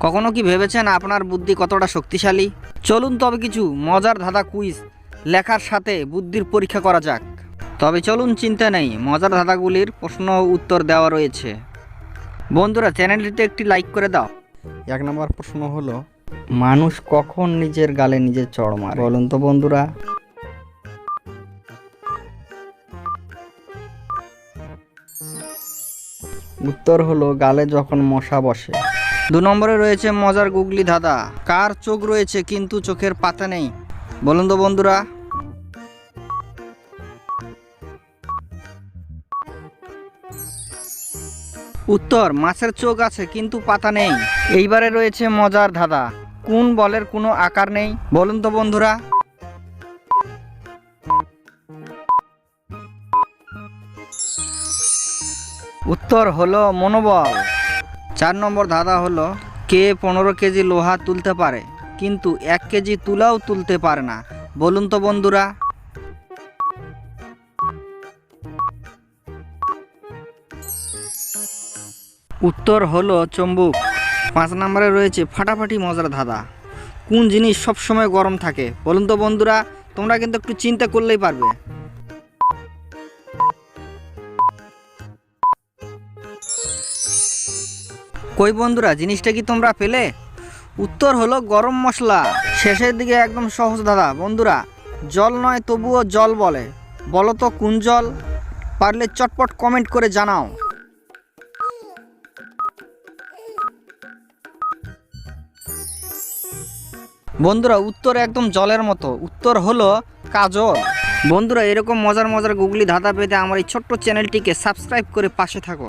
কখনো কি ভেবেছেন আপনার বুদ্ধি কতটা শক্তিশালী? চলুন তবে কিছু মজার ধাঁধা কুইজ লেখার সাথে বুদ্ধির পরীক্ষা করা যাক। তবে চলুন, চিন্তা নেই, মজার ধাঁধাগুলির প্রশ্ন ও উত্তর দেওয়া রয়েছে। বন্ধুরা, চ্যানেলটিতে একটি লাইক করে দাও। 1 নম্বর প্রশ্ন হলো, মানুষ কখন নিজের গালে নিজে চড় মারে? বলুন তো বন্ধুরা। উত্তর হলো গালে যখন মশা বসে। 2 নম্বরে রয়েছে মজার গুগলি ধাঁধা, কার চোখ রয়েছে কিন্তু চোখের পাতা নেই? বলুন তো বন্ধুরা। উত্তর, মাছের চোখ আছে কিন্তু পাতা নেই। এইবারে রয়েছে মজার ধাঁধা, কোন বলের কোনো আকার নেই? বলুন তো বন্ধুরা। উত্তর হলো মনোবল। 4 নম্বর ধাঁধা হলো, কে 15 কেজি লোহা তুলতে পারে কিন্তু 1 কেজি তুলাও তুলতে পারে না? বলুন তো বন্ধুরা। উত্তর হলো চুম্বক। 5 নম্বরে রয়েছে ফাটাফাটি মজার ধাঁধা, কোন জিনিস সবসময় গরম থাকে? বলুন তো বন্ধুরা। তোমরা কিন্তু একটু চিন্তা করলেই পারবে। কই বন্ধুরা, জিনিসটা কি তোমরা পেলে? উত্তর হলো গরম মশলা। শেষের দিকে একদম সহজ ধাঁধা বন্ধুরা, জল নয় তবুও জল বলে, বলো তো কোন জল? পারলে চটপট কমেন্ট করে জানাও। বন্ধুরা, উত্তর একদম জলের মতো, উত্তর হলো কাজল। বন্ধুরা, এরকম মজার মজার গুগলি ধাঁধা পেতে আমার এই ছোট্ট চ্যানেলটিকে সাবস্ক্রাইব করে পাশে থাকো।